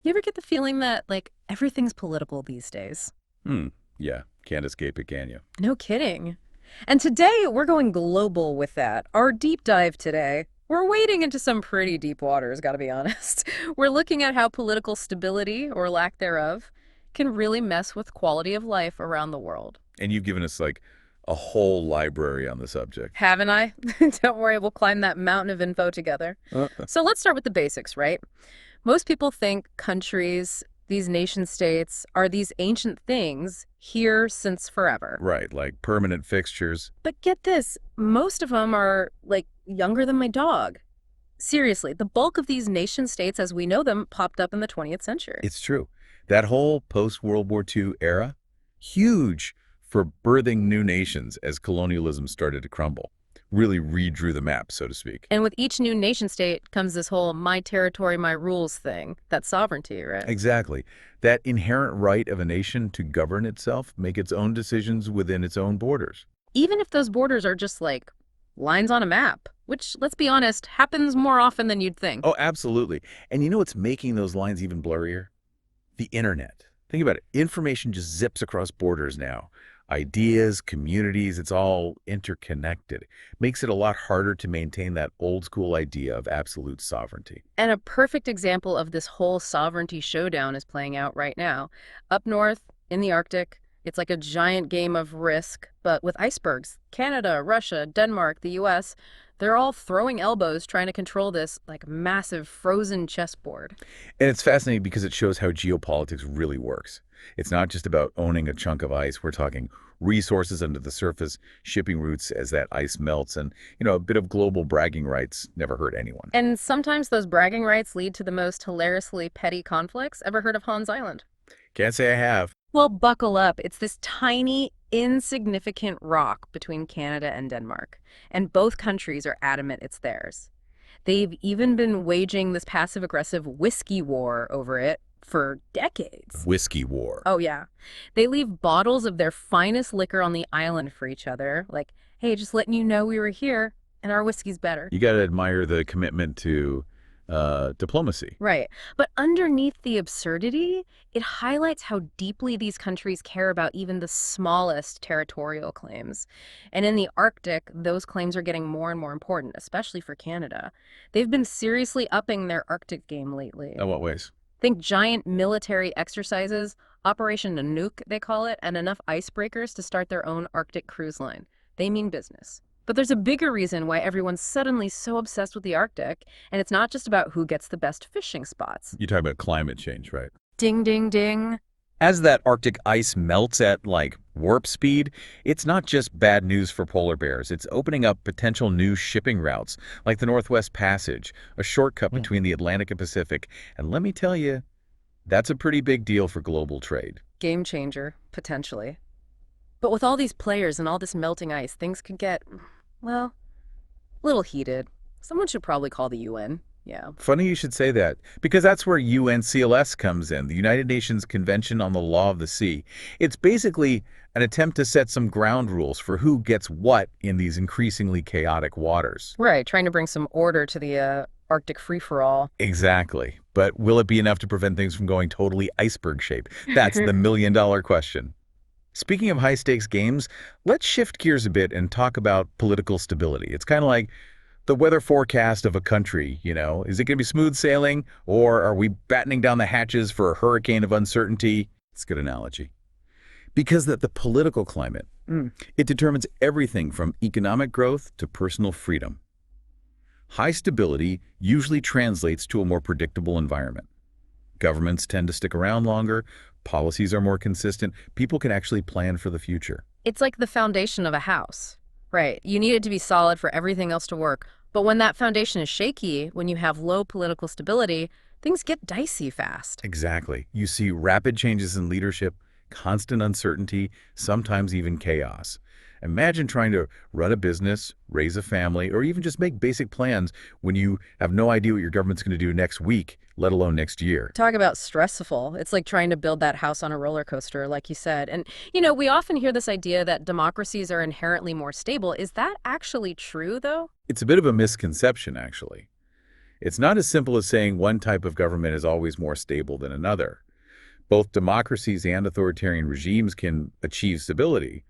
You ever get the feeling that, like, everything's political these days? Hmm. Yeah. Can't escape it, can you? No kidding. And today, we're going global with that. Our deep dive today, we're wading into some pretty deep waters, gotta be honest. We're looking at how political stability, or lack thereof, can really mess with quality of life around the world. And you've given us like a whole library on the subject. Haven't I? Don't worry, we'll climb that mountain of info together. So let's start with the basics, right? Most people think countries, these nation states, are these ancient things here since forever. Right, like permanent fixtures. But get this, most of them are like younger than my dog. Seriously, the bulk of these nation states as we know them popped up in the 20th century. It's true. That whole post-World War II era, huge for birthing new nations as colonialism started to crumble. Really redrew the map, so to speak. And with each new nation state comes this whole my territory, my rules thing, that sovereignty, right? Exactly. That inherent right of a nation to govern itself, make its own decisions within its own borders. Even if those borders are just like lines on a map, which, let's be honest, happens more often than you'd think. Oh, absolutely. And you know what's making those lines even blurrier? The internet. Think about it. Information just zips across borders now. Ideas, communities, it's all interconnected. Makes it a lot harder to maintain that old school idea of absolute sovereignty. And a perfect example of this whole sovereignty showdown is playing out right now. Up north, in the Arctic, it's like a giant game of Risk, but with icebergs. Canada, Russia, Denmark, the US, they're all throwing elbows trying to control this like massive frozen chessboard. And it's fascinating because it shows how geopolitics really works. It's not just about owning a chunk of ice. We're talking resources under the surface, shipping routes as that ice melts, and, a bit of global bragging rights never hurt anyone. And sometimes those bragging rights lead to the most hilariously petty conflicts. Ever heard of Hans Island? Can't say I have. Well, buckle up. It's this tiny, insignificant rock between Canada and Denmark, and both countries are adamant it's theirs. They've even been waging this passive-aggressive whiskey war over it for decades. Whiskey war. Oh, yeah. They leave bottles of their finest liquor on the island for each other, like, hey, just letting you know we were here, and our whiskey's better. You got to admire the commitment to diplomacy. Right. But underneath the absurdity, it highlights how deeply these countries care about even the smallest territorial claims. And in the Arctic, those claims are getting more and more important, especially for Canada. They've been seriously upping their Arctic game lately. In what ways? Think giant military exercises, Operation Nanook, they call it, and enough icebreakers to start their own Arctic cruise line. They mean business. But there's a bigger reason why everyone's suddenly so obsessed with the Arctic, and it's not just about who gets the best fishing spots. You talk about climate change, right? Ding, ding, ding. As that Arctic ice melts at like warp speed, it's not just bad news for polar bears. It's opening up potential new shipping routes, like the Northwest Passage, a shortcut between the Atlantic and Pacific. And let me tell you, that's a pretty big deal for global trade. Game changer, potentially. But with all these players and all this melting ice, things could get, well, a little heated. Someone should probably call the UN. Yeah. Funny you should say that, because that's where UNCLS comes in, the United Nations Convention on the Law of the Sea. It's basically an attempt to set some ground rules for who gets what in these increasingly chaotic waters. Right, trying to bring some order to the Arctic free-for-all. Exactly. But will it be enough to prevent things from going totally iceberg shape? That's the million-dollar question. Speaking of high-stakes games, let's shift gears a bit and talk about political stability. It's kind of like the weather forecast of a country, Is it going to be smooth sailing, or are we battening down the hatches for a hurricane of uncertainty? It's a good analogy. Because the political climate, it determines everything from economic growth to personal freedom. High stability usually translates to a more predictable environment. Governments tend to stick around longer, policies are more consistent, people can actually plan for the future. It's like the foundation of a house. Right, you need it to be solid for everything else to work. But when that foundation is shaky, when you have low political stability, things get dicey fast. Exactly. You see rapid changes in leadership, constant uncertainty, sometimes even chaos. Imagine trying to run a business, raise a family, or even just make basic plans when you have no idea what your government's going to do next week, let alone next year. Talk about stressful. It's like trying to build that house on a roller coaster, like you said. And, we often hear this idea that democracies are inherently more stable. Is that actually true, though? It's a bit of a misconception, actually. It's not as simple as saying one type of government is always more stable than another. Both democracies and authoritarian regimes can achieve stability,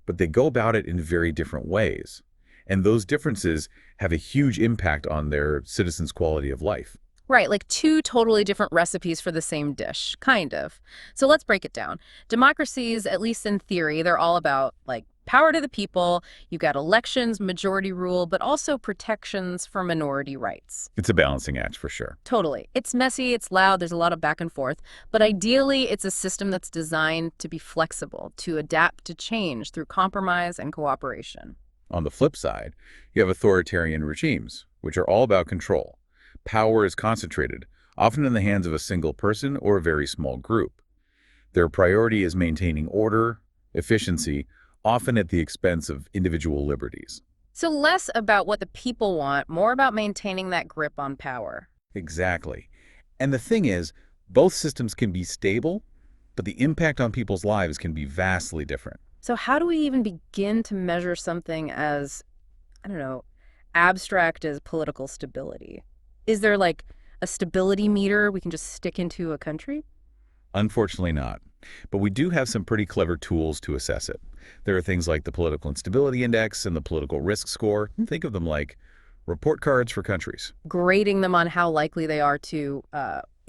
but they go about it in very different ways. And those differences have a huge impact on their citizens' quality of life. Right, like two totally different recipes for the same dish, kind of. So let's break it down. Democracies, at least in theory, they're all about like power to the people, you got elections, majority rule, but also protections for minority rights. It's a balancing act for sure. Totally. It's messy, it's loud, there's a lot of back and forth, but ideally it's a system that's designed to be flexible, to adapt to change through compromise and cooperation. On the flip side, you have authoritarian regimes, which are all about control. Power is concentrated, often in the hands of a single person or a very small group. Their priority is maintaining order, efficiency, often at the expense of individual liberties. So less about what the people want, more about maintaining that grip on power. Exactly. And the thing is, both systems can be stable, but the impact on people's lives can be vastly different. So how do we even begin to measure something as, I don't know, abstract as political stability? Is there like a stability meter we can just stick into a country? Unfortunately not. But we do have some pretty clever tools to assess it. There are things like the Political Instability Index and the Political Risk Score. Think of them like report cards for countries. Grading them on how likely they are to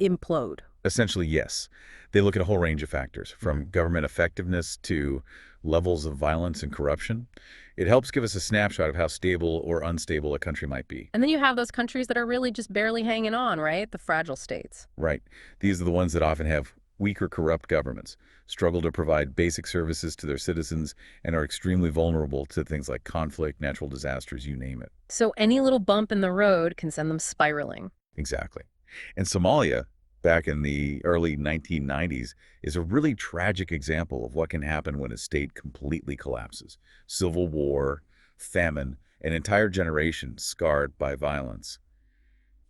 implode. Essentially, yes. They look at a whole range of factors, from government effectiveness to levels of violence and corruption. It helps give us a snapshot of how stable or unstable a country might be. And then you have those countries that are really just barely hanging on, right? The fragile states. Right. These are the ones that often have weak or corrupt governments, struggle to provide basic services to their citizens, and are extremely vulnerable to things like conflict, natural disasters, you name it. So any little bump in the road can send them spiraling. Exactly. And Somalia, back in the early 1990s, is a really tragic example of what can happen when a state completely collapses. Civil war, famine, an entire generation scarred by violence.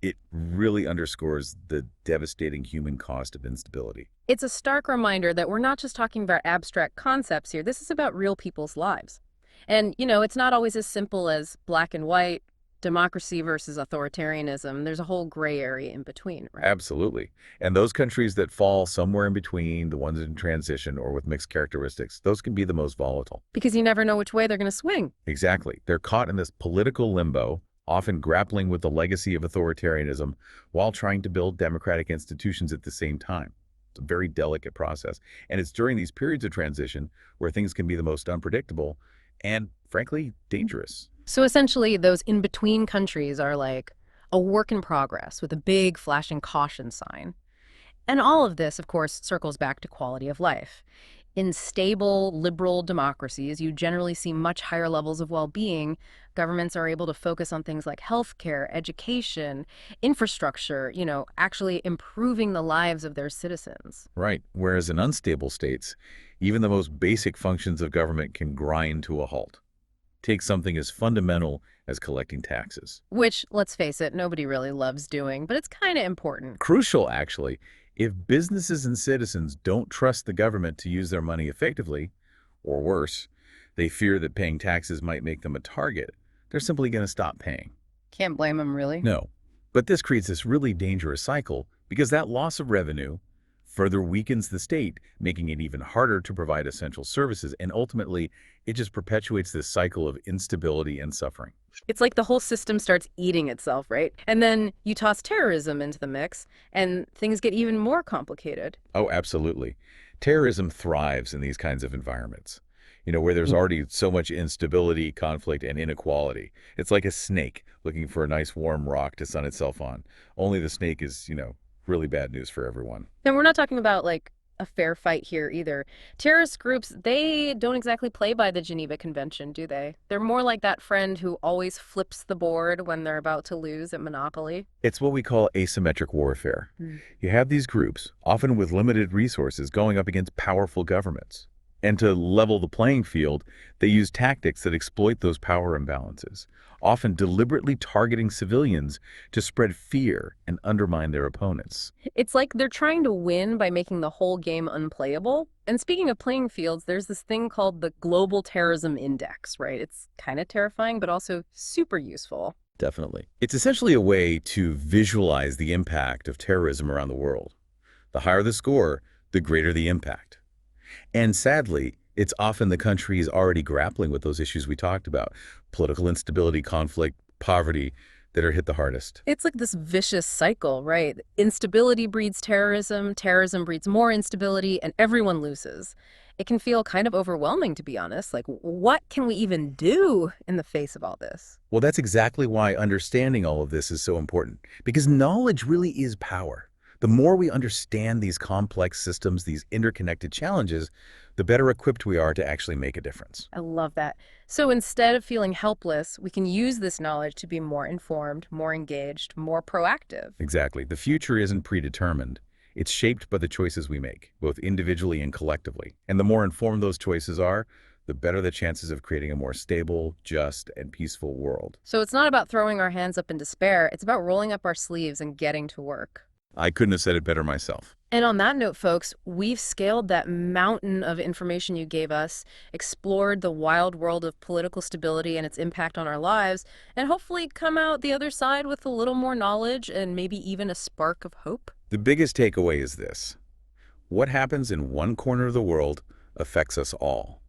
It really underscores the devastating human cost of instability. It's a stark reminder that we're not just talking about abstract concepts here. This is about real people's lives. And, it's not always as simple as black and white, democracy versus authoritarianism. There's a whole gray area in between, right? Absolutely. And those countries that fall somewhere in between, the ones in transition or with mixed characteristics, those can be the most volatile. Because you never know which way they're going to swing. Exactly. They're caught in this political limbo, often grappling with the legacy of authoritarianism while trying to build democratic institutions at the same time. It's a very delicate process. And it's during these periods of transition where things can be the most unpredictable and, frankly, dangerous. So essentially, those in-between countries are like a work in progress with a big flashing caution sign. And all of this, of course, circles back to quality of life. In stable, liberal democracies, you generally see much higher levels of well-being. Governments are able to focus on things like healthcare, education, infrastructure, actually improving the lives of their citizens. Right. Whereas in unstable states, even the most basic functions of government can grind to a halt. Take something as fundamental as collecting taxes. Which, let's face it, nobody really loves doing, but it's kind of important. Crucial, actually. If businesses and citizens don't trust the government to use their money effectively, or worse, they fear that paying taxes might make them a target, they're simply going to stop paying. Can't blame them, really. No. But this creates this really dangerous cycle because that loss of revenue further weakens the state, making it even harder to provide essential services, and ultimately, it just perpetuates this cycle of instability and suffering. It's like the whole system starts eating itself, right? And then you toss terrorism into the mix, and things get even more complicated. Oh, absolutely. Terrorism thrives in these kinds of environments, where there's already so much instability, conflict, and inequality. It's like a snake looking for a nice warm rock to sun itself on. Only the snake is, really bad news for everyone. And we're not talking about like a fair fight here either. Terrorist groups, they don't exactly play by the Geneva Convention, do they? They're more like that friend who always flips the board when they're about to lose at Monopoly. It's what we call asymmetric warfare. You have these groups, often with limited resources, going up against powerful governments. And to level the playing field, they use tactics that exploit those power imbalances, often deliberately targeting civilians to spread fear and undermine their opponents. It's like they're trying to win by making the whole game unplayable. And speaking of playing fields, there's this thing called the Global Terrorism Index, right? It's kind of terrifying, but also super useful. Definitely. It's essentially a way to visualize the impact of terrorism around the world. The higher the score, the greater the impact. And sadly, it's often the countries already grappling with those issues we talked about, political instability, conflict, poverty, that are hit the hardest. It's like this vicious cycle, right? Instability breeds terrorism, terrorism breeds more instability, and everyone loses. It can feel kind of overwhelming, to be honest. Like, what can we even do in the face of all this? Well, that's exactly why understanding all of this is so important, because knowledge really is power. The more we understand these complex systems, these interconnected challenges, the better equipped we are to actually make a difference. I love that. So instead of feeling helpless, we can use this knowledge to be more informed, more engaged, more proactive. Exactly. The future isn't predetermined. It's shaped by the choices we make, both individually and collectively. And the more informed those choices are, the better the chances of creating a more stable, just, and peaceful world. So it's not about throwing our hands up in despair, it's about rolling up our sleeves and getting to work. I couldn't have said it better myself. And on that note, folks, we've scaled that mountain of information you gave us, explored the wild world of political stability and its impact on our lives, and hopefully come out the other side with a little more knowledge and maybe even a spark of hope. The biggest takeaway is this. What happens in one corner of the world affects us all.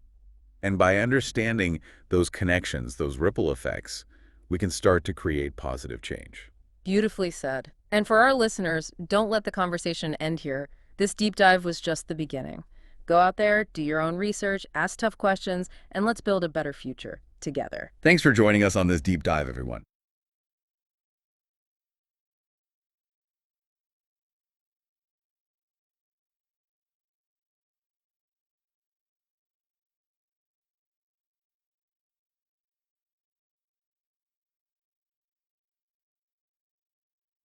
And by understanding those connections, those ripple effects, we can start to create positive change. Beautifully said. And for our listeners, don't let the conversation end here. This deep dive was just the beginning. Go out there, do your own research, ask tough questions, and let's build a better future together. Thanks for joining us on this deep dive, everyone.